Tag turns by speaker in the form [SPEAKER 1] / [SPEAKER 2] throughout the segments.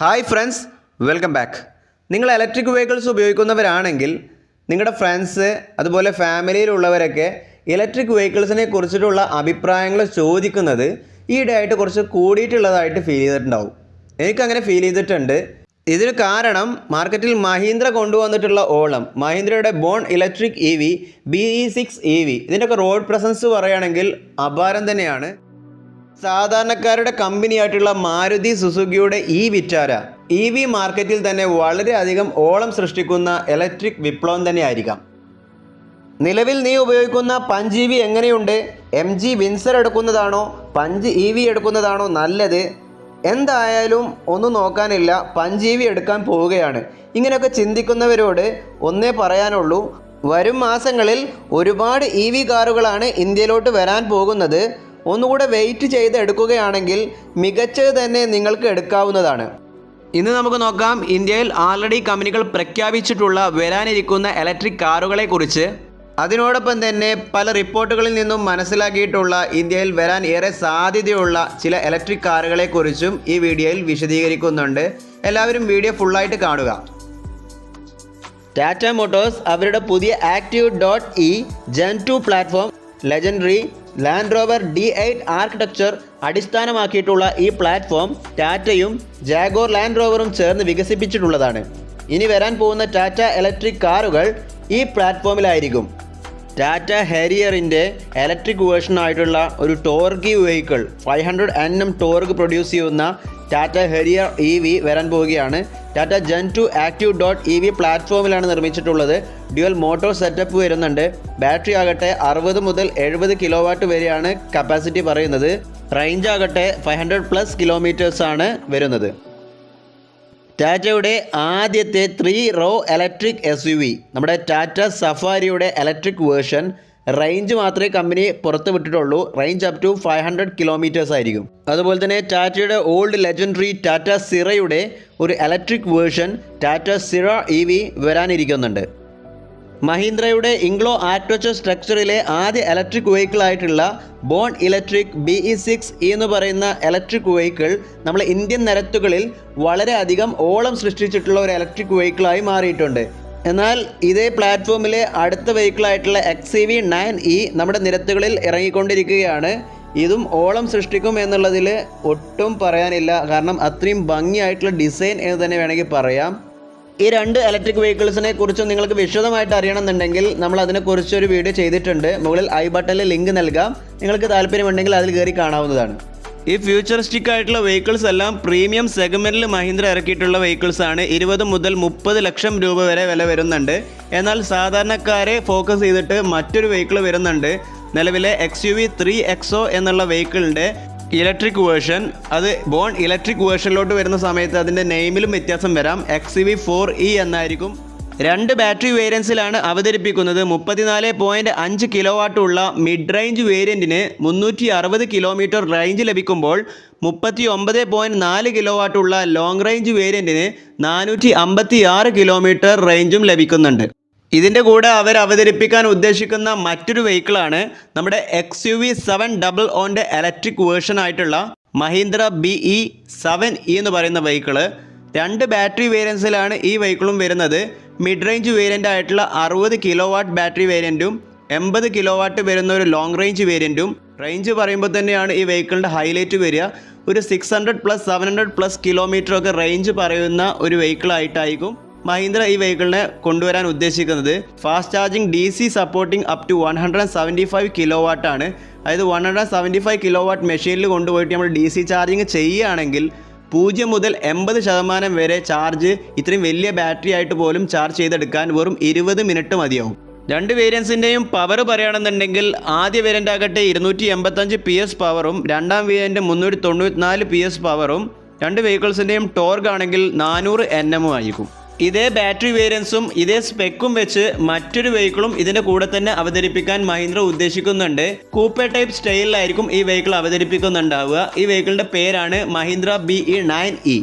[SPEAKER 1] Hi friends, welcome back. നിങ്ങൾ electric vehicles ഉപയോഗിക്കുന്നവരാണെങ്കിൽ നിങ്ങളുടെ friends അതുപോലെ ഫാമിലിയിലുള്ളവരൊക്കെ ഇലക്ട്രിക് വെഹിക്കിൾസിനെ കുറിച്ചിട്ടുള്ള അഭിപ്രായങ്ങൾ ചോദിക്കുന്നത് ഈയിടെയായിട്ട് കുറച്ച് കൂടിയിട്ടുള്ളതായിട്ട് ഫീൽ ചെയ്തിട്ടുണ്ടാവും. എനിക്കങ്ങനെ ഫീൽ ചെയ്തിട്ടുണ്ട്. ഇതിന് കാരണം മാർക്കറ്റിൽ മഹീന്ദ്ര കൊണ്ടുവന്നിട്ടുള്ള മഹീന്ദ്രയുടെ born electric EV BE6 EV ഇതിൻ്റെയൊക്കെ റോഡ് പ്രസൻസ് പറയുകയാണെങ്കിൽ അപാരം തന്നെയാണ്. സാധാരണക്കാരുടെ കമ്പനിയായിട്ടുള്ള മാരുതി സുസുക്കിയുടെ ഈ വിറ്റാര EV മാർക്കറ്റിൽ തന്നെ വളരെയധികം ഓളം സൃഷ്ടിക്കുന്ന ഇലക്ട്രിക് വിപ്ലവം തന്നെയായിരിക്കാം. നിലവിൽ നീ ഉപയോഗിക്കുന്ന പഞ്ച് EV എങ്ങനെയുണ്ട്? MG വിൻസർ എടുക്കുന്നതാണോ പഞ്ച് EV എടുക്കുന്നതാണോ നല്ലത്? എന്തായാലും ഒന്നും നോക്കാനില്ല, പഞ്ച് EV എടുക്കാൻ പോവുകയാണ്. ഇങ്ങനെയൊക്കെ ചിന്തിക്കുന്നവരോട് ഒന്നേ പറയാനുള്ളൂ, വരും മാസങ്ങളിൽ ഒരുപാട് EV കാറുകളാണ് ഇന്ത്യയിലോട്ട് വരാൻ പോകുന്നത്. ഒന്നുകൂടെ വെയിറ്റ് ചെയ്ത് എടുക്കുകയാണെങ്കിൽ മികച്ചത് തന്നെ നിങ്ങൾക്ക് എടുക്കാവുന്നതാണ്. ഇന്ന് നമുക്ക് നോക്കാം ഇന്ത്യയിൽ ആൾറെഡി കമ്പനികൾ പ്രഖ്യാപിച്ചിട്ടുള്ള വരാനിരിക്കുന്ന ഇലക്ട്രിക് കാറുകളെ കുറിച്ച്. അതിനോടൊപ്പം തന്നെ പല റിപ്പോർട്ടുകളിൽ നിന്നും മനസ്സിലാക്കിയിട്ടുള്ള ഇന്ത്യയിൽ വരാൻ ഏറെ സാധ്യതയുള്ള ചില ഇലക്ട്രിക് കാറുകളെ കുറിച്ചും ഈ വീഡിയോയിൽ വിശദീകരിക്കുന്നുണ്ട്. എല്ലാവരും വീഡിയോ ഫുള്ളായിട്ട് കാണുക. ടാറ്റ മോട്ടോഴ്സ് അവരുടെ പുതിയ Active.e Gen 2 platform legendary land rover D8 architecture അടിസ്ഥാനമാക്കിയിട്ടുള്ള ഈ പ്ലാറ്റ്ഫോം ടാറ്റയും ജാഗോർ ലാൻഡ് റോവറും ചേർന്ന് വികസിപ്പിച്ചിട്ടുള്ളതാണ്. ഇനി വരാൻ പോകുന്ന ടാറ്റ ഇലക്ട്രിക് കാറുകൾ ഈ പ്ലാറ്റ്ഫോമിലായിരിക്കും. ടാറ്റ ഹാരിയറിൻ്റെ ഇലക്ട്രിക് വേർഷനായിട്ടുള്ള ഒരു torquey vehicle 500 Nm torque produce ചെയ്യുന്ന ടാറ്റ ഹാരിയർ EV വരാൻ പോവുകയാണ്. ടാറ്റ Gen 2 Active.ev പ്ലാറ്റ്ഫോമിലാണ് നിർമ്മിച്ചിട്ടുള്ളത്. ഡ്യുവൽ മോട്ടോർ സെറ്റപ്പ് വരുന്നുണ്ട്. ബാറ്ററി ആകട്ടെ 60 മുതൽ 70 കിലോവാട്ട് വരെയാണ് കപ്പാസിറ്റി പറയുന്നത്. റേഞ്ച് ആകട്ടെ 500+ കിലോമീറ്റേഴ്സാണ് വരുന്നത്. ടാറ്റയുടെ ആദ്യത്തെ 3 റോ ഇലക്ട്രിക് SUV നമ്മുടെ ടാറ്റ സഫാരിയുടെ ഇലക്ട്രിക് വേർഷൻ റേഞ്ച് മാത്രമേ കമ്പനി പുറത്ത് വിട്ടിട്ടുള്ളൂ. റേഞ്ച് അപ് ടു 500 കിലോമീറ്റേഴ്സ് ആയിരിക്കും. അതുപോലെ തന്നെ ടാറ്റയുടെ ഓൾഡ് ലെജൻഡറി ടാറ്റ സിറയുടെ ഒരു electric version Tata Sierra EV വരാനിരിക്കുന്നുണ്ട്. മഹീന്ദ്രയുടെ ഇംഗ്ലോ ആർക്കിടെക്ചർ സ്ട്രക്ചറിലെ ആദ്യ ഇലക്ട്രിക് വെഹിക്കിൾ ആയിട്ടുള്ള ബോൺ ഇലക്ട്രിക് BE6 എന്ന് പറയുന്ന ഇലക്ട്രിക് വെഹിക്കിൾ നമ്മുടെ ഇന്ത്യൻ നിരത്തുകളിൽ വളരെയധികം ഓളം സൃഷ്ടിച്ചിട്ടുള്ള ഒരു ഇലക്ട്രിക് വെഹിക്കിളായി മാറിയിട്ടുണ്ട്. എന്നാൽ ഇതേ പ്ലാറ്റ്ഫോമിലെ അടുത്ത വെഹിക്കിളായിട്ടുള്ള XEV9e നമ്മുടെ നിരത്തുകളിൽ ഇറങ്ങിക്കൊണ്ടിരിക്കുകയാണ്. ഇതും ഓളം സൃഷ്ടിക്കും എന്നുള്ളതിൽ ഒട്ടും പറയാനില്ല. കാരണം അത്രയും ഭംഗിയായിട്ടുള്ള ഡിസൈൻ എന്ന് തന്നെ വേണമെങ്കിൽ പറയാം. ഈ രണ്ട് ഇലക്ട്രിക് വെഹിക്കിൾസിനെ കുറിച്ച് നിങ്ങൾക്ക് വിശദമായിട്ട് അറിയണമെന്നുണ്ടെങ്കിൽ നമ്മൾ അതിനെക്കുറിച്ചൊരു വീഡിയോ ചെയ്തിട്ടുണ്ട്. മുകളിൽ ഐ ബട്ടണിൽ ലിങ്ക് നൽകാം. നിങ്ങൾക്ക് താല്പര്യമുണ്ടെങ്കിൽ അതിൽ കയറി കാണാവുന്നതാണ്. ഈ ഫ്യൂച്ചറിസ്റ്റിക് ആയിട്ടുള്ള വെഹിക്കിൾസ് എല്ലാം പ്രീമിയം സെഗ്മെൻറ്റിൽ മഹീന്ദ്ര ഇറക്കിയിട്ടുള്ള വെഹിക്കിൾസ് ആണ്. 20 മുതൽ 30 ലക്ഷം രൂപ വരെ വില വരുന്നുണ്ട്. എന്നാൽ സാധാരണക്കാരെ ഫോക്കസ് ചെയ്തിട്ട് മറ്റൊരു വെഹിക്കിൾ വരുന്നുണ്ട്. നിലവിലെ XUV 3XO എന്നുള്ള വെഹിക്കിളിൻ്റെ ഇലക്ട്രിക് വേർഷൻ, അത് ബോൺ ഇലക്ട്രിക് വേർഷനിലോട്ട് വരുന്ന സമയത്ത് അതിൻ്റെ നെയിമിലും വ്യത്യാസം വരാം. XUV 4e എന്നായിരിക്കും. 2 ബാറ്ററി വേരിയൻസിലാണ് അവതരിപ്പിക്കുന്നത്. 34.5 കിലോവാട്ടുള്ള മിഡ് റേഞ്ച് വേരിയൻറ്റിന് 360 കിലോമീറ്റർ റേഞ്ച് ലഭിക്കുമ്പോൾ 39.4 കിലോവാട്ടുള്ള ലോങ് റേഞ്ച് വേരിയൻറ്റിന് 456 കിലോമീറ്റർ റേഞ്ചും ലഭിക്കുന്നുണ്ട്. ഇതിൻ്റെ കൂടെ അവർ അവതരിപ്പിക്കാൻ ഉദ്ദേശിക്കുന്ന മറ്റൊരു വെഹിക്കിളാണ് നമ്മുടെ XUV 700 ഇലക്ട്രിക് വേർഷൻ ആയിട്ടുള്ള മഹീന്ദ്ര BE7e എന്ന് പറയുന്ന വെഹിക്കിള്. 2 ബാറ്ററി വേരിയൻസിലാണ് ഈ വെഹിക്കിളും വരുന്നത്. മിഡ് റേഞ്ച് വേരിയൻ്റ് ആയിട്ടുള്ള 60 കിലോവാട്ട് ബാറ്ററി വേരിയൻറ്റും 80 കിലോവാട്ട് വരുന്ന ഒരു ലോങ് റേഞ്ച് വേരിയൻറ്റും. റേഞ്ച് പറയുമ്പോൾ തന്നെയാണ് ഈ വെഹിക്കിളിൻ്റെ ഹൈലൈറ്റ് വരിക. ഒരു 600+ 700+ കിലോമീറ്റർ ഒക്കെ റേഞ്ച് പറയുന്ന ഒരു വെഹിക്കിളായിട്ടായിരിക്കും മഹീന്ദ്ര ഈ വെഹിക്കിളിനെ കൊണ്ടുവരാൻ ഉദ്ദേശിക്കുന്നത്. Fast charging DC supporting up to 175 കിലോവാട്ടാണ്. അതായത് 175 കിലോവാട്ട് മെഷീനിൽ കൊണ്ടുപോയിട്ട് നമ്മൾ DC ചാർജിങ് ചെയ്യുകയാണെങ്കിൽ 0 മുതൽ 80% വരെ ചാർജ് ഇത്രയും വലിയ ബാറ്ററി ആയിട്ട് പോലും ചാർജ് ചെയ്തെടുക്കാൻ വെറും 20 മിനിറ്റ് മതിയാവും. 2 വേരിയൻസിൻ്റെയും പവർ പറയുകയാണെന്നുണ്ടെങ്കിൽ ആദ്യ വേരിയൻ്റ് ആകട്ടെ 285 PS പവറും രണ്ടാം വേരിയൻ്റ് 394 PS പവറും. 2 വെഹിക്കിൾസിൻ്റെയും ടോർഗ് ആണെങ്കിൽ 400 Nm ആയിരിക്കും. ഇതേ ബാറ്ററി വേരിയൻസും ഇതേ സ്പെക്കും വെച്ച് മറ്റൊരു വെഹിക്കിളും ഇതിൻ്റെ കൂടെ തന്നെ അവതരിപ്പിക്കാൻ മഹീന്ദ്ര ഉദ്ദേശിക്കുന്നുണ്ട്. കൂപ്പേ ടൈപ്പ് സ്റ്റൈലിലായിരിക്കും ഈ വെഹിക്കിൾ അവതരിപ്പിക്കുന്നുണ്ടാവുക. ഈ വെഹിക്കിളിൻ്റെ പേരാണ് മഹീന്ദ്ര BE9e.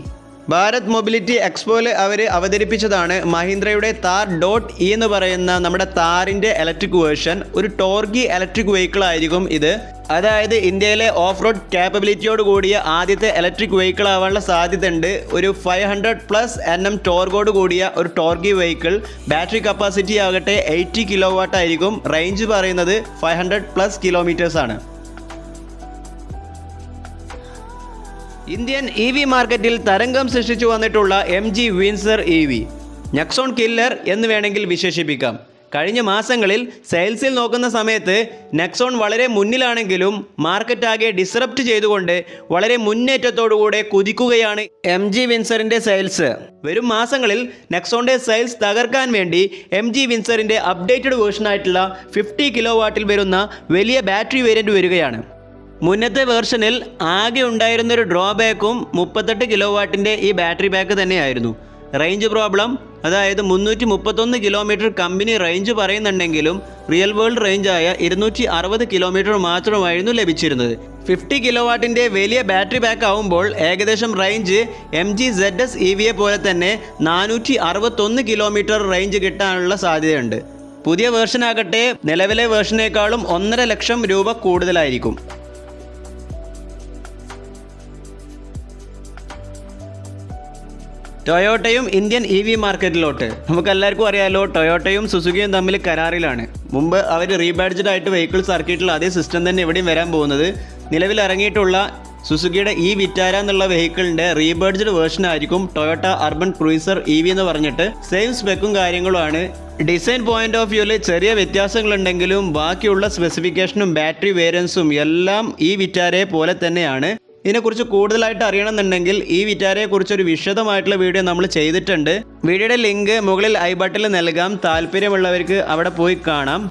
[SPEAKER 1] ഭാരത് മൊബിലിറ്റി എക്സ്പോയിൽ അവർ അവതരിപ്പിച്ചതാണ് മഹീന്ദ്രയുടെ താർ ഡോട്ട് ഇ എന്ന് പറയുന്ന നമ്മുടെ താറിൻ്റെ ഇലക്ട്രിക് വേർഷൻ. ഒരു ടോർഗി ഇലക്ട്രിക് വെഹിക്കിൾ ആയിരിക്കും ഇത്. അതായത് ഇന്ത്യയിലെ ഓഫ് റോഡ് ക്യാപ്പബിലിറ്റിയോട് കൂടിയ ആദ്യത്തെ ഇലക്ട്രിക് വെഹിക്കിൾ ആവാനുള്ള സാധ്യതയുണ്ട്. ഒരു 500+ Nm ടോർഗോട് കൂടിയ ഒരു ടോർഗി വെഹിക്കിൾ. ബാറ്ററി കപ്പാസിറ്റി ആകട്ടെ 80 kW ആയിരിക്കും. റേഞ്ച് പറയുന്നത് 500+ കിലോമീറ്റേഴ്സ് ആണ്. ഇന്ത്യൻ EV മാർക്കറ്റിൽ തരംഗം സൃഷ്ടിച്ചു വന്നിട്ടുള്ള MG Windsor EV Nexon killer എന്ന് വേണമെങ്കിൽ വിശേഷിപ്പിക്കാം. കഴിഞ്ഞ മാസങ്ങളിൽ സെയിൽസിൽ നോക്കുന്ന സമയത്ത് നെക്സോൺ വളരെ മുന്നിലാണെങ്കിലും മാർക്കറ്റ് ആകെ ഡിസ്റപ്റ്റ് ചെയ്തുകൊണ്ട് വളരെ മുന്നേറ്റത്തോടുകൂടെ കുതിക്കുകയാണ് MG വിൻസറിൻ്റെ സെയിൽസ്. വരും മാസങ്ങളിൽ നെക്സോണിൻ്റെ സെയിൽസ് തകർക്കാൻ വേണ്ടി MG വിൻസറിൻ്റെ അപ്ഡേറ്റഡ് വേർഷനായിട്ടുള്ള 50 kW വരുന്ന വലിയ ബാറ്ററി വേരിയൻറ്റ് വരികയാണ്. മുന്നത്തെ വേർഷനിൽ ആകെ ഉണ്ടായിരുന്നൊരു ഡ്രോബാക്കും 38 kW ഈ ബാറ്ററി ബാക്ക് തന്നെയായിരുന്നു. റേഞ്ച് പ്രോബ്ലം, അതായത് 331 കിലോമീറ്റർ കമ്പനി റേഞ്ച് പറയുന്നുണ്ടെങ്കിലും റിയൽ വേൾഡ് റേഞ്ചായ 260 കിലോമീറ്റർ മാത്രമായിരുന്നു ലഭിച്ചിരുന്നത്. 50 kW വലിയ ബാറ്ററി ബാക്ക് ആവുമ്പോൾ ഏകദേശം റേഞ്ച് MG ZS EVയെ പോലെ തന്നെ 461 കിലോമീറ്റർ റേഞ്ച് കിട്ടാനുള്ള സാധ്യതയുണ്ട്. പുതിയ വേർഷനാകട്ടെ നിലവിലെ വേർഷനേക്കാളും 1.5 ലക്ഷം രൂപ കൂടുതലായിരിക്കും. ടൊയോട്ടയും ഇന്ത്യൻ EV മാർക്കറ്റിലോട്ട്. നമുക്കെല്ലാവർക്കും അറിയാമല്ലോ, ടൊയോട്ടയും സുസുക്കിയും തമ്മിൽ കരാറിലാണ്. മുമ്പ് അവർ റീബാഡ്ജഡ് ആയിട്ട് വെഹിക്കിൾ സർക്കിട്ടിൽ അതേ സിസ്റ്റം തന്നെ ഇവിടെയും വരാൻ പോകുന്നത്. നിലവിൽ ഇറങ്ങിയിട്ടുള്ള സുസുക്കിയുടെ വിറ്റാര എന്നുള്ള വെഹിക്കിളിൻ്റെ റീബാഡ്ജഡ് വേർഷൻ ആയിരിക്കും ടൊയോട്ട അർബൻ ക്രൂയിസർ EV എന്ന് പറഞ്ഞിട്ട്. സെയിം സ്പെക്കും കാര്യങ്ങളുമാണ്. ഡിസൈൻ പോയിന്റ് ഓഫ് വ്യൂവിൽ ചെറിയ വ്യത്യാസങ്ങളുണ്ടെങ്കിലും ബാക്കിയുള്ള സ്പെസിഫിക്കേഷനും ബാറ്ററി വേരിയൻസും എല്ലാം വിറ്റാരയെ പോലെ തന്നെയാണ്. ഇതിനെക്കുറിച്ച് കൂടുതലായിട്ട് അറിയണമെന്നുണ്ടെങ്കിൽ വിറ്റാരയെക്കുറിച്ചൊരു വിശദമായിട്ടുള്ള വീഡിയോ നമ്മൾ ചെയ്തിട്ടുണ്ട്. വീഡിയോയുടെ ലിങ്ക് മുകളിൽ ഐ ബട്ടണിൽ നൽകാം. താല്പര്യമുള്ളവർക്ക് അവിടെ പോയി കാണാം.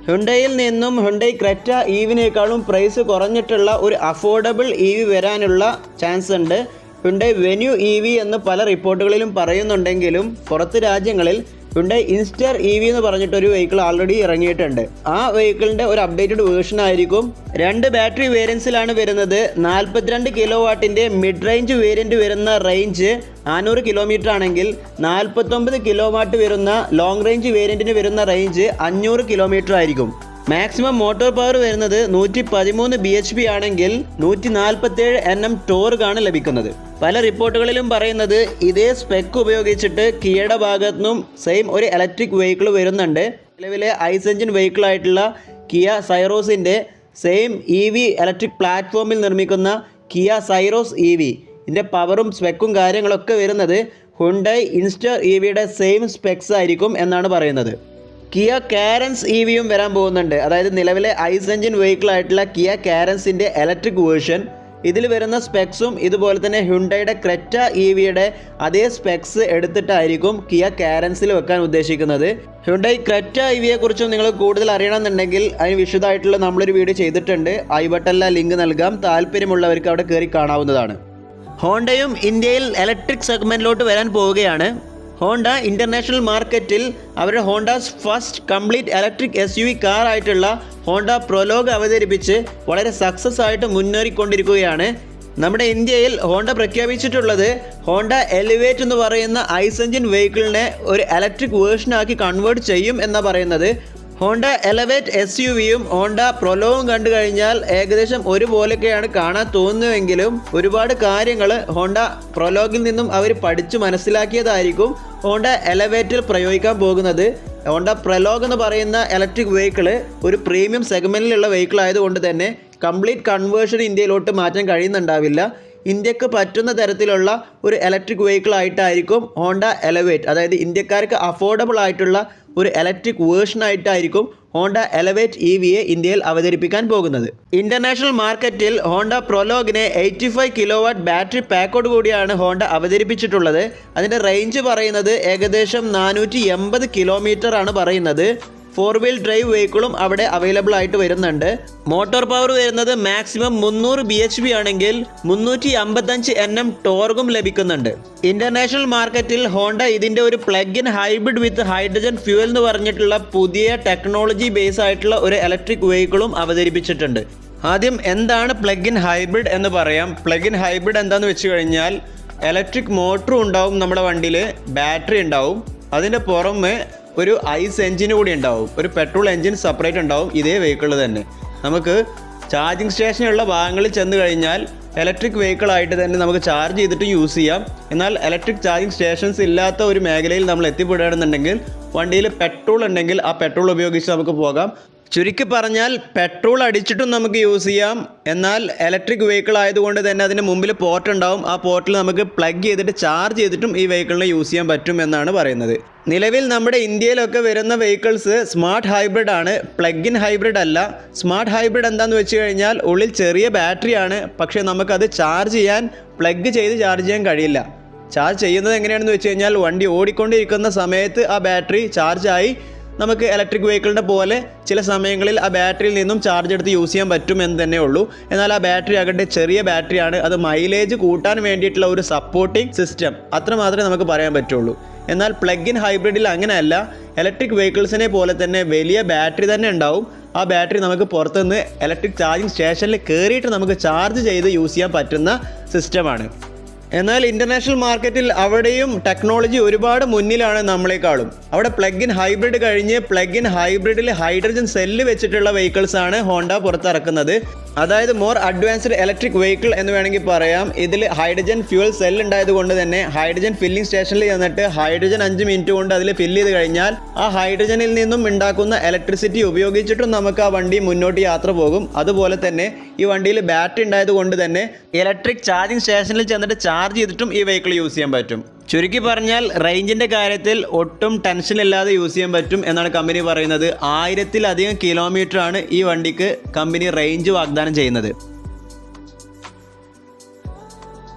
[SPEAKER 1] ഹ്യുണ്ടായിൽ നിന്നും ഹ്യുണ്ടായി ക്രെറ്റ EVനേക്കാളും പ്രൈസ് കുറഞ്ഞിട്ടുള്ള ഒരു അഫോർഡബിൾ EV വരാനുള്ള ചാൻസ് ഉണ്ട്. ഹ്യുണ്ടായി വെന്യൂ EV എന്ന് പല റിപ്പോർട്ടുകളിലും പറയുന്നുണ്ടെങ്കിലും പുറത്ത് രാജ്യങ്ങളിൽ ഹ്യുണ്ടായി ഇൻസ്റ്റർ EV എന്ന് പറഞ്ഞിട്ടൊരു വെഹിക്കിൾ ആൾറെഡി ഇറങ്ങിയിട്ടുണ്ട്. ആ വെഹിക്കിളിൻ്റെ ഒരു അപ്ഡേറ്റഡ് വേർഷൻ ആയിരിക്കും. 2 ബാറ്ററി വേരിയൻസിലാണ് വരുന്നത്. 42 kW മിഡ് റേഞ്ച് വേരിയൻറ്റ് വരുന്ന റേഞ്ച് 400 km ആണെങ്കിൽ 49 kW വരുന്ന ലോങ് റേഞ്ച് വേരിയൻറ്റിന് വരുന്ന റേഞ്ച് 500 km ആയിരിക്കും. മാക്സിമം മോട്ടോർ പവർ വരുന്നത് 113 bhp ആണെങ്കിൽ 147 Nm ടോർഗാണ് ലഭിക്കുന്നത്. പല റിപ്പോർട്ടുകളിലും പറയുന്നത് ഇതേ സ്പെക്ക് ഉപയോഗിച്ചിട്ട് കിയയുടെ ഭാഗത്തു നിന്നും സെയിം ഒരു ഇലക്ട്രിക് വെഹിക്കിൾ വരുന്നുണ്ട്. നിലവിലെ ഐസ് എഞ്ചിൻ വെഹിക്കിൾ ആയിട്ടുള്ള കിയ സൈറോസിൻ്റെ സെയിം EV ഇലക്ട്രിക് പ്ലാറ്റ്ഫോമിൽ നിർമ്മിക്കുന്ന കിയ സൈറോസ് EV ഇതിൻ്റെ പവറും സ്പെക്കും കാര്യങ്ങളൊക്കെ വരുന്നത് ഹ്യുണ്ടായി ഇൻസ്റ്റർ EVയുടെ സെയിം സ്പെക്സ് ആയിരിക്കും എന്നാണ് പറയുന്നത്. കിയ കാരൻസ് EVയും വരാൻ പോകുന്നുണ്ട്. അതായത് നിലവിലെ ഐസ് എഞ്ചിൻ വെഹിക്കിൾ ആയിട്ടുള്ള കിയ കാരൻസിൻ്റെ ഇലക്ട്രിക് വേർഷൻ. ഇതിൽ വരുന്ന സ്പെക്സും ഇതുപോലെ തന്നെ ഹ്യുണ്ടായിയുടെ ക്രെറ്റ EVയുടെ അതേ സ്പെക്സ് എടുത്തിട്ടായിരിക്കും കിയ കാരൻസിൽ വെക്കാൻ ഉദ്ദേശിക്കുന്നത്. ഹ്യുണ്ടായി ക്രെറ്റ EVയെക്കുറിച്ചും നിങ്ങൾ കൂടുതൽ അറിയണമെന്നുണ്ടെങ്കിൽ അതിന് വിശദമായിട്ടുള്ള നമ്മളൊരു വീഡിയോ ചെയ്തിട്ടുണ്ട്. ഐ ബട്ടണിലെ ലിങ്ക് നൽകാം. താല്പര്യമുള്ളവർക്ക് അവിടെ കയറി കാണാവുന്നതാണ്. ഹോണ്ടയും ഇന്ത്യയിൽ ഇലക്ട്രിക് സെഗ്മെൻറ്റിലോട്ട് വരാൻ പോവുകയാണ്. ഹോണ്ട ഇൻ്റർനാഷണൽ മാർക്കറ്റിൽ അവരുടെ Honda's first complete electric SUV car ആയിട്ടുള്ള ഹോണ്ട പ്രൊലോഗ് അവതരിപ്പിച്ച് വളരെ സക്സസ് ആയിട്ട് മുന്നേറിക്കൊണ്ടിരിക്കുകയാണ്. നമ്മുടെ ഇന്ത്യയിൽ ഹോണ്ട പ്രഖ്യാപിച്ചിട്ടുള്ളത് ഹോണ്ട എലിവേറ്റ് എന്ന് പറയുന്ന ഐസ് എഞ്ചിൻ വെഹിക്കിളിനെ ഒരു ഇലക്ട്രിക് വേർഷനാക്കി കൺവേർട്ട് ചെയ്യും എന്നാണ് പറയുന്നത്. ഹോണ്ട എലവേറ്റ് SUVയും ഹോണ്ട പ്രൊലോഗും കണ്ടു കഴിഞ്ഞാൽ ഏകദേശം ഒരുപോലെയൊക്കെയാണ് കാണാൻ തോന്നുന്നുവെങ്കിലും ഒരുപാട് കാര്യങ്ങൾ ഹോണ്ട പ്രൊലോഗിൽ നിന്നും അവർ പഠിച്ചു മനസ്സിലാക്കിയതായിരിക്കും ഹോണ്ട എലവേറ്റിൽ പ്രയോഗിക്കാൻ പോകുന്നത്. ഹോണ്ട പ്രൊലോഗ് എന്ന് പറയുന്ന ഇലക്ട്രിക് വെഹിക്കിൾ ഒരു പ്രീമിയം സെഗ്മെൻറ്റിലുള്ള വെഹിക്കിൾ ആയതുകൊണ്ട് തന്നെ കംപ്ലീറ്റ് കൺവേർഷൻ ഇന്ത്യയിലോട്ട് മാറ്റാൻ കഴിയുന്നുണ്ടാവില്ല. ഇന്ത്യക്ക് പറ്റുന്ന തരത്തിലുള്ള ഒരു ഇലക്ട്രിക് വെഹിക്കിൾ ആയിട്ടായിരിക്കും ഹോണ്ട എലവേറ്റ്, അതായത് ഇന്ത്യക്കാർക്ക് അഫോർഡബിൾ ആയിട്ടുള്ള ഒരു ഇലക്ട്രിക് വേർഷനായിട്ടായിരിക്കും ഹോണ്ട എലവേറ്റ് EVയെ ഇന്ത്യയിൽ അവതരിപ്പിക്കാൻ പോകുന്നത്. ഇൻ്റർനാഷണൽ മാർക്കറ്റിൽ ഹോണ്ട പ്രൊലോഗിനെ 85 kW ബാറ്ററി പാക്കോട് കൂടിയാണ് ഹോണ്ട അവതരിപ്പിച്ചിട്ടുള്ളത്. അതിൻ്റെ റേഞ്ച് പറയുന്നത് ഏകദേശം 480 km ആണ് പറയുന്നത്. 4 വീൽ ഡ്രൈവ് വെഹിക്കിളും അവിടെ അവൈലബിൾ ആയിട്ട് വരുന്നുണ്ട്. മോട്ടോർ പവർ വരുന്നത് മാക്സിമം 300 bhp ആണെങ്കിൽ 355 Nm ടോർഗും ലഭിക്കുന്നുണ്ട്. ഇന്റർനാഷണൽ മാർക്കറ്റിൽ ഹോണ്ട ഇതിൻ്റെ ഒരു plug in hybrid with hydrogen fuel എന്ന് പറഞ്ഞിട്ടുള്ള പുതിയ ടെക്നോളജി ബേസ് ആയിട്ടുള്ള ഒരു ഇലക്ട്രിക് വെഹിക്കിളും അവതരിപ്പിച്ചിട്ടുണ്ട്. ആദ്യം എന്താണ് പ്ലഗ് ഇൻ ഹൈബ്രിഡ് എന്ന് പറയാം. പ്ലഗ് ഇൻ ഹൈബ്രിഡ് എന്താണെന്ന് വെച്ച് കഴിഞ്ഞാൽ ഇലക്ട്രിക് മോട്ടറും ഉണ്ടാവും, നമ്മുടെ വണ്ടിയിൽ ബാറ്ററി ഉണ്ടാവും, അതിൻ്റെ പുറമെ ഒരു ഐസ് എൻജിന് കൂടി ഉണ്ടാവും, ഒരു പെട്രോൾ എൻജിൻ സെപ്പറേറ്റ് ഉണ്ടാവും ഇതേ വെഹിക്കിൾ തന്നെ. നമുക്ക് ചാർജിങ് സ്റ്റേഷനുള്ള ഭാഗങ്ങളിൽ ചെന്ന് കഴിഞ്ഞാൽ ഇലക്ട്രിക് വെഹിക്കിളായിട്ട് തന്നെ നമുക്ക് ചാർജ് ചെയ്തിട്ട് യൂസ് ചെയ്യാം. എന്നാൽ ഇലക്ട്രിക് ചാർജിങ് സ്റ്റേഷൻസ് ഇല്ലാത്ത ഒരു മേഖലയിൽ നമ്മൾ എത്തിപ്പെടുകയാണെന്നുണ്ടെങ്കിൽ വണ്ടിയിൽ പെട്രോൾ ഉണ്ടെങ്കിൽ ആ പെട്രോൾ ഉപയോഗിച്ച് നമുക്ക് പോകാം. ചുരുക്കി പറഞ്ഞാൽ പെട്രോൾ അടിച്ചിട്ടും നമുക്ക് യൂസ് ചെയ്യാം. എന്നാൽ ഇലക്ട്രിക് വെഹിക്കിൾ ആയതുകൊണ്ട് തന്നെ അതിന് മുമ്പിൽ പോർട്ട് ഉണ്ടാവും, ആ പോർട്ടിൽ നമുക്ക് പ്ലഗ് ചെയ്തിട്ട് ചാർജ് ചെയ്തിട്ടും ഈ വെഹിക്കിളിനെ യൂസ് ചെയ്യാൻ പറ്റും എന്നാണ് പറയുന്നത്. നിലവിൽ നമ്മുടെ ഇന്ത്യയിലൊക്കെ വരുന്ന വെഹിക്കിൾസ് സ്മാർട്ട് ഹൈബ്രിഡ് ആണ്, പ്ലഗ് ഇൻ ഹൈബ്രിഡ് അല്ല. സ്മാർട്ട് ഹൈബ്രിഡ് എന്താണെന്ന് വെച്ച് കഴിഞ്ഞാൽ ഉള്ളിൽ ചെറിയ ബാറ്ററിയാണ്, പക്ഷേ നമുക്കത് ചാർജ് ചെയ്യാൻ പ്ലഗ് ചെയ്ത് ചാർജ് ചെയ്യാൻ കഴിയില്ല. ചാർജ് ചെയ്യുന്നത് എങ്ങനെയാണെന്ന് വെച്ച് കഴിഞ്ഞാൽ വണ്ടി ഓടിക്കൊണ്ടിരിക്കുന്ന സമയത്ത് ആ ബാറ്ററി ചാർജായി നമുക്ക് ഇലക്ട്രിക് വെഹിക്കിളിൻ്റെ പോലെ ചില സമയങ്ങളിൽ ആ ബാറ്ററിയിൽ നിന്നും ചാർജ് എടുത്ത് യൂസ് ചെയ്യാൻ പറ്റും എന്ന് തന്നെ ഉള്ളൂ. എന്നാൽ ആ ബാറ്ററി ആകട്ടെ ചെറിയ ബാറ്ററിയാണ്, അത് മൈലേജ് കൂട്ടാൻ വേണ്ടിയിട്ടുള്ള ഒരു സപ്പോർട്ടിംഗ് സിസ്റ്റം അത്ര മാത്രമേ നമുക്ക് പറയാൻ പറ്റുള്ളൂ. എന്നാൽ പ്ലഗ് ഇൻ ഹൈബ്രിഡിൽ അങ്ങനെയല്ല, ഇലക്ട്രിക് വെഹിക്കിൾസിനെ പോലെ തന്നെ വലിയ ബാറ്ററി തന്നെ ഉണ്ടാവും. ആ ബാറ്ററി നമുക്ക് പുറത്തുനിന്ന് ഇലക്ട്രിക് ചാർജിങ് സ്റ്റേഷനിൽ കയറിയിട്ട് നമുക്ക് ചാർജ് ചെയ്ത് യൂസ് ചെയ്യാൻ പറ്റുന്ന സിസ്റ്റമാണ്. എന്നാൽ ഇൻ്റർനാഷണൽ മാർക്കറ്റിൽ അവിടെയും ടെക്നോളജി ഒരുപാട് മുന്നിലാണ് നമ്മളെക്കാളും. അവിടെ പ്ലഗ് ഇൻ ഹൈബ്രിഡ് കഴിഞ്ഞ് പ്ലഗ് ഇൻ ഹൈബ്രിഡിൽ ഹൈഡ്രജൻ സെല്ല് വെച്ചിട്ടുള്ള വെഹിക്കിൾസാണ് ഹോണ്ട പുറത്തിറക്കുന്നത്. അതായത് മോർ അഡ്വാൻസ്ഡ് ഇലക്ട്രിക് വെഹിക്കിൾ എന്ന് വേണമെങ്കിൽ പറയാം. ഇതിൽ ഹൈഡ്രജൻ ഫ്യൂൽ സെൽ ഉണ്ടായതുകൊണ്ട് തന്നെ ഹൈഡ്രജൻ ഫില്ലിംഗ് സ്റ്റേഷനിൽ ചെന്നിട്ട് ഹൈഡ്രജൻ 5 മിനിറ്റ് കൊണ്ട് അതിൽ ഫില്ല് ചെയ്ത് കഴിഞ്ഞാൽ ആ ഹൈഡ്രജനിൽ നിന്നും ഉണ്ടാക്കുന്ന ഇലക്ട്രിസിറ്റി ഉപയോഗിച്ചിട്ടും നമുക്ക് ആ വണ്ടി മുന്നോട്ട് യാത്ര പോകും. അതുപോലെ തന്നെ ഈ വണ്ടിയിൽ ബാറ്ററി ഉണ്ടായതുകൊണ്ട് തന്നെ ഇലക്ട്രിക് ചാർജിങ് സ്റ്റേഷനിൽ ചെന്നിട്ട് ചാർജ് ചെയ്തിട്ടും ഈ വെഹിക്കിൾ യൂസ് ചെയ്യാൻ പറ്റും. ചുരുക്കി പറഞ്ഞാൽ റേഞ്ചിൻ്റെ കാര്യത്തിൽ ഒട്ടും ടെൻഷനില്ലാതെ യൂസ് ചെയ്യാൻ പറ്റും എന്നാണ് കമ്പനി പറയുന്നത്. 1000-ലധികം കിലോമീറ്ററാണ് ഈ വണ്ടിക്ക് കമ്പനി റേഞ്ച് വാഗ്ദാനം ചെയ്യുന്നത്.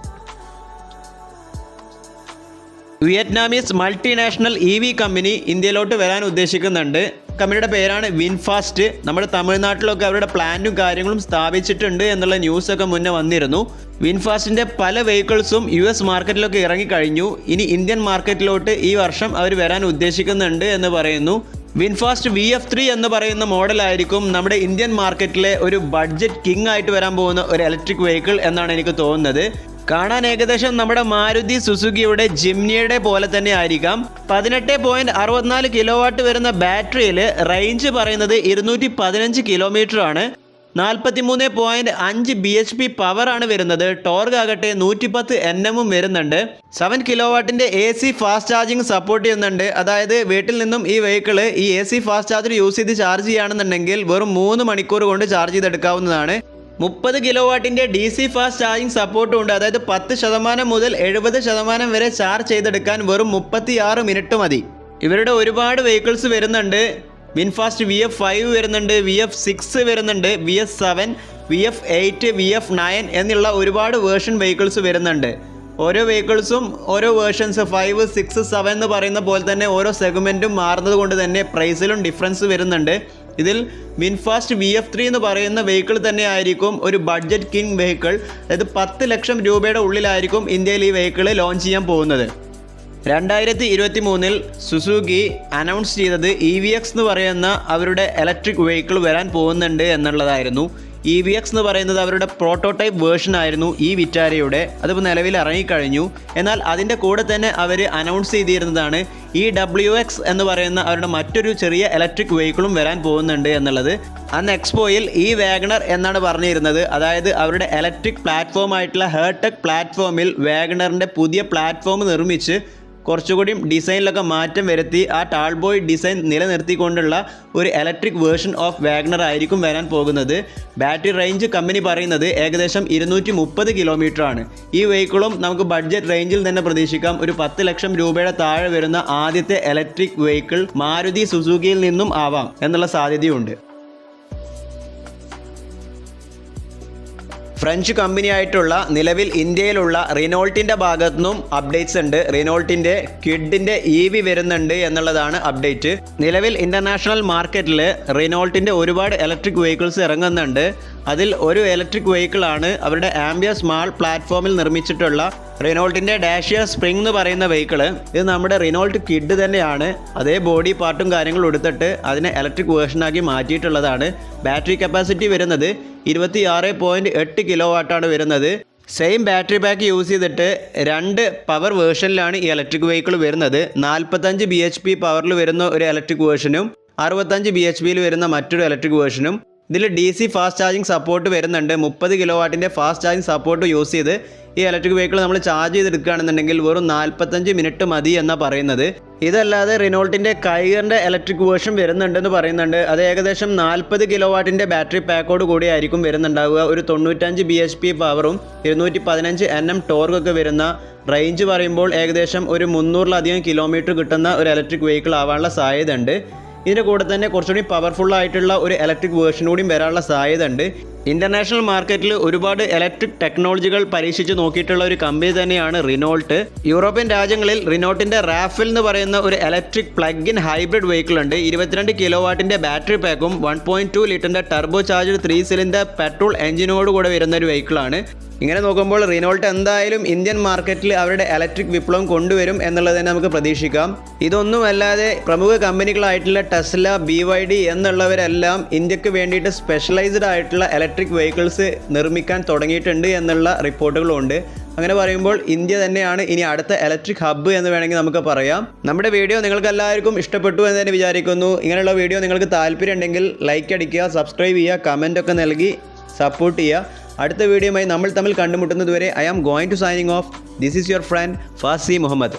[SPEAKER 1] വിയറ്റ്നാമീസ് മൾട്ടിനാഷണൽ EV കമ്പനി ഇന്ത്യയിലോട്ട് വരാൻ ഉദ്ദേശിക്കുന്നുണ്ട്. കമ്പനിയുടെ പേരാണ് വിൻഫാസ്റ്റ്. നമ്മുടെ തമിഴ്നാട്ടിലൊക്കെ അവരുടെ പ്ലാന്റും കാര്യങ്ങളും സ്ഥാപിച്ചിട്ടുണ്ട് എന്നുള്ള ന്യൂസൊക്കെ മുന്നേ വന്നിരുന്നു. വിൻഫാസ്റ്റിൻ്റെ പല വെഹിക്കിൾസും US മാർക്കറ്റിലൊക്കെ ഇറങ്ങിക്കഴിഞ്ഞു. ഇനി ഇന്ത്യൻ മാർക്കറ്റിലോട്ട് ഈ വർഷം അവർ വരാൻ ഉദ്ദേശിക്കുന്നുണ്ട് എന്ന് പറയുന്നു. വിൻഫാസ്റ്റ് VF3 എന്ന് പറയുന്ന മോഡലായിരിക്കും നമ്മുടെ ഇന്ത്യൻ മാർക്കറ്റിലെ ഒരു ബഡ്ജറ്റ് കിങ് ആയിട്ട് വരാൻ പോകുന്ന ഒരു ഇലക്ട്രിക് വെഹിക്കിൾ എന്നാണ് എനിക്ക് തോന്നുന്നത്. കാണാൻ ഏകദേശം നമ്മുടെ മാരുതി സുസുക്കിയുടെ ജിംനിയുടെ പോലെ തന്നെ ആയിരിക്കാം. 18.64 കിലോവാട്ട് വരുന്ന ബാറ്ററിയിൽ റേഞ്ച് പറയുന്നത് 215 കിലോമീറ്റർ ആണ്. 43.5 bhp പവറാണ് വരുന്നത്. ടോർക്ക് ആകട്ടെ 110 Nm വരുന്നുണ്ട്. 7 കിലോവാട്ടിൻ്റെ AC ഫാസ്റ്റ് ചാർജിങ് സപ്പോർട്ട് ചെയ്യുന്നുണ്ട്. അതായത് വീട്ടിൽ നിന്നും ഈ വെഹിക്കിൾ ഈ AC ഫാസ്റ്റ് ചാർജർ യൂസ് ചെയ്ത് ചാർജ് ചെയ്യുകയാണെന്നുണ്ടെങ്കിൽ വെറും 3 മണിക്കൂർ കൊണ്ട് ചാർജ് ചെയ്തെടുക്കാവുന്നതാണ്. 30 കിലോവാട്ടിൻ്റെ DC ഫാസ്റ്റ് ചാർജിങ് സപ്പോർട്ടും ഉണ്ട്. അതായത് 10% മുതൽ 70% വരെ ചാർജ് ചെയ്തെടുക്കാൻ വെറും 36 മിനിറ്റ് മതി. ഇവരുടെ ഒരുപാട് വെഹിക്കിൾസ് വരുന്നുണ്ട്. വിൻഫാസ്റ്റ് VF5 വരുന്നുണ്ട്, VF6 വരുന്നുണ്ട്, VS7, VF8, VF9 എന്നുള്ള ഒരുപാട് വേർഷൻ വെഹിക്കിൾസ് വരുന്നുണ്ട്. ഓരോ വെഹിക്കിൾസും ഓരോ വേർഷൻസ് 5, 6, 7 എന്ന് പറയുന്ന പോലെ തന്നെ ഓരോ സെഗ്മെൻറ്റും മാറുന്നത് കൊണ്ട് തന്നെ പ്രൈസിലും ഡിഫറൻസ് വരുന്നുണ്ട്. ഇതിൽ വിൻഫാസ്റ്റ് VF3 എന്ന് പറയുന്ന വെഹിക്കിൾ തന്നെ ആയിരിക്കും ഒരു ബഡ്ജറ്റ് കിങ് വെഹിക്കിൾ. അതായത് 10 ലക്ഷം രൂപയുടെ ഉള്ളിലായിരിക്കും ഇന്ത്യയിൽ ഈ വെഹിക്കിൾ ലോഞ്ച് ചെയ്യാൻ പോകുന്നത്. 2023 സുസുക്കി അനൗൺസ് ചെയ്തത് EVX എന്ന് പറയുന്ന അവരുടെ ഇലക്ട്രിക് വെഹിക്കിൾ വരാൻ പോകുന്നുണ്ട് എന്നുള്ളതായിരുന്നു. EVX എന്ന് പറയുന്നത് അവരുടെ പ്രോട്ടോടൈപ്പ് വേർഷൻ ആയിരുന്നു ഈ വിറ്റാരയുടെ. അതിപ്പോൾ നിലവിൽ ഇറങ്ങിക്കഴിഞ്ഞു. എന്നാൽ അതിൻ്റെ കൂടെ തന്നെ അവർ അനൗൺസ് ചെയ്തിരുന്നതാണ് EWX എന്ന് പറയുന്ന അവരുടെ മറ്റൊരു ചെറിയ ഇലക്ട്രിക് വെഹിക്കിളും വരാൻ പോകുന്നുണ്ട് എന്നുള്ളത്. അന്ന് എക്സ്പോയിൽ വാഗണർ എന്നാണ് പറഞ്ഞിരുന്നത്. അതായത് അവരുടെ ഇലക്ട്രിക് പ്ലാറ്റ്ഫോം ആയിട്ടുള്ള ഹെർടെക് പ്ലാറ്റ്ഫോമിൽ വാഗണറിൻ്റെ പുതിയ പ്ലാറ്റ്ഫോം നിർമ്മിച്ച് കുറച്ചുകൂടി ഡിസൈനിലൊക്കെ മാറ്റം വരുത്തി ആ ടാൾബോയ് ഡിസൈൻ നിലനിർത്തിക്കൊണ്ടുള്ള ഒരു ഇലക്ട്രിക് വേർഷൻ ഓഫ് വാഗണർ ആയിരിക്കും വരാൻ പോകുന്നത്. ബാറ്ററി റേഞ്ച് കമ്പനി പറയുന്നത് ഏകദേശം 230 കിലോമീറ്റർ ആണ്. ഈ വെഹിക്കിളും നമുക്ക് ബഡ്ജറ്റ് റേഞ്ചിൽ തന്നെ പ്രതീക്ഷിക്കാം. ഒരു 10 ലക്ഷം രൂപയുടെ താഴെ വരുന്ന ആദ്യത്തെ ഇലക്ട്രിക് വെഹിക്കിൾ മാരുതി സുസുക്കിയിൽ നിന്നും ആവാം എന്നുള്ള സാധ്യതയുണ്ട്. ഫ്രഞ്ച് കമ്പനിയായിട്ടുള്ള നിലവിൽ ഇന്ത്യയിലുള്ള റിനോൾട്ടിൻ്റെ ഭാഗത്തു നിന്നും അപ്ഡേറ്റ്സ് ഉണ്ട്. റിനോൾട്ടിൻ്റെ ക്വിഡിൻ്റെ EV വരുന്നുണ്ട് എന്നുള്ളതാണ് അപ്ഡേറ്റ്. നിലവിൽ ഇൻ്റർനാഷണൽ മാർക്കറ്റിൽ റിനോൾട്ടിൻ്റെ ഒരുപാട് ഇലക്ട്രിക് വെഹിക്കിൾസ് ഇറങ്ങുന്നുണ്ട്. അതിൽ ഒരു ഇലക്ട്രിക് വെഹിക്കിളാണ് അവരുടെ ആംബിയ സ്മാൾ പ്ലാറ്റ്ഫോമിൽ നിർമ്മിച്ചിട്ടുള്ള റിനോൾട്ടിൻ്റെ ഡാഷിയ സ്പ്രിംഗ് എന്ന് പറയുന്ന വെഹിക്കിള്. ഇത് നമ്മുടെ റിനോൾട്ട് കിഡ് തന്നെയാണ്. അതേ ബോഡി പാർട്ടും കാര്യങ്ങളും എടുത്തിട്ട് അതിനെ ഇലക്ട്രിക് വേർഷനാക്കി മാറ്റിയിട്ടുള്ളതാണ്. ബാറ്ററി കപ്പാസിറ്റി വരുന്നത് 26.8 കിലോ വാട്ടാണ് വരുന്നത്. സെയിം ബാറ്ററി പാക്ക് യൂസ് ചെയ്തിട്ട് 2 പവർ വേർഷനിലാണ് ഈ ഇലക്ട്രിക് വെഹിക്കിൾ വരുന്നത്. 45 bhp പവറിൽ വരുന്ന ഒരു ഇലക്ട്രിക് വേർഷനും 65 bhpയിൽ വരുന്ന മറ്റൊരു ഇലക്ട്രിക് വേർഷനും. ഇതിൽ DC ഫാസ്റ്റ് ചാർജിങ് സപ്പോർട്ട് വരുന്നുണ്ട്. 30 കിലോ വാട്ടിൻ്റെ ഫാസ്റ്റ് ചാർജിങ് സപ്പോർട്ട് യൂസ് ചെയ്ത് ഈ ഇലക്ട്രിക് വെഹിക്കിൾ നമ്മൾ ചാർജ് ചെയ്തെടുക്കുകയാണെന്നുണ്ടെങ്കിൽ വെറും 45 മിനിറ്റ് മതി എന്നാണ് പറയുന്നത്. ഇതല്ലാതെ റിനോൾട്ടിൻ്റെ കൈഗറിൻ്റെ ഇലക്ട്രിക് വേർഷൻ വരുന്നുണ്ടെന്ന് പറയുന്നുണ്ട്. അത് ഏകദേശം 40 കിലോ വാട്ടിൻ്റെ ബാറ്ററി പാക്കോട് കൂടി ആയിരിക്കും വരുന്നുണ്ടാവുക. ഒരു 95 bhp പവറും 215 Nm ടോർക്കൊക്കെ വരുന്ന റേഞ്ച് പറയുമ്പോൾ ഏകദേശം ഒരു 300-ലധികം കിലോമീറ്റർ കിട്ടുന്ന ഒരു ഇലക്ട്രിക് വെഹിക്കിൾ ആവാനുള്ള സാധ്യത ഉണ്ട്. ഇതിൻ്റെ കൂടെ തന്നെ കുറച്ചുകൂടി പവർഫുൾ ആയിട്ടുള്ള ഒരു ഇലക്ട്രിക് വേർഷൻ കൂടിയും വരാനുള്ള സാധ്യത ഉണ്ട്. ഇൻ്റർനാഷണൽ മാർക്കറ്റിൽ ഒരുപാട് ഇലക്ട്രിക് ടെക്നോളജികൾ പരീക്ഷിച്ച് നോക്കിയിട്ടുള്ള ഒരു കമ്പനി തന്നെയാണ് റിനോൾട്ട്. യൂറോപ്യൻ രാജ്യങ്ങളിൽ റിനോൾട്ടിൻ്റെ റാഫേൽ എന്ന് പറയുന്ന ഒരു electric plug in hybrid vehicle ഉണ്ട്. 22 കിലോ വാട്ടിൻ്റെ ബാറ്ററി പാക്കും 1.2 ലിറ്ററിൻ്റെ ടർബോ ചാർജ്ഡ് 3 സിലിണ്ടർ പെട്രോൾ എഞ്ചിനോട് കൂടെ വരുന്ന ഒരു വെഹിക്കിളാണ്. ഇങ്ങനെ നോക്കുമ്പോൾ റിനോൾട്ട് എന്തായാലും ഇന്ത്യൻ മാർക്കറ്റിൽ അവരുടെ ഇലക്ട്രിക് വിപ്ലവം കൊണ്ടുവരും എന്നുള്ളത് തന്നെ നമുക്ക് പ്രതീക്ഷിക്കാം. ഇതൊന്നുമല്ലാതെ പ്രമുഖ കമ്പനികളായിട്ടുള്ള ടെസ്ല, BYD എന്നുള്ളവരെല്ലാം ഇന്ത്യക്ക് വേണ്ടിയിട്ട് സ്പെഷ്യലൈസ്ഡ് ആയിട്ടുള്ള ഇലക്ട്രിക് വെഹിക്കിൾസ് നിർമ്മിക്കാൻ തുടങ്ങിയിട്ടുണ്ട് എന്നുള്ള റിപ്പോർട്ടുകളുണ്ട്. അങ്ങനെ പറയുമ്പോൾ ഇന്ത്യ തന്നെയാണ് ഇനി അടുത്ത ഇലക്ട്രിക് ഹബ്ബ് എന്ന് വേണമെങ്കിൽ നമുക്ക് പറയാം. നമ്മുടെ വീഡിയോ നിങ്ങൾക്ക് എല്ലാവർക്കും ഇഷ്ടപ്പെട്ടു എന്ന് തന്നെ വിചാരിക്കുന്നു. ഇങ്ങനെയുള്ള വീഡിയോ നിങ്ങൾക്ക് താല്പര്യം ഉണ്ടെങ്കിൽ ലൈക്ക് അടിക്കുക, സബ്സ്ക്രൈബ് ചെയ്യുക, കമൻ്റ് ഒക്കെ നൽകി സപ്പോർട്ട് ചെയ്യുക. അടുത്ത വീഡിയോയുമായി നമ്മൾ തമ്മിൽ കണ്ടുമുട്ടുന്നതുവരെ I am going to signing off. This is your friend Fasi Muhammad.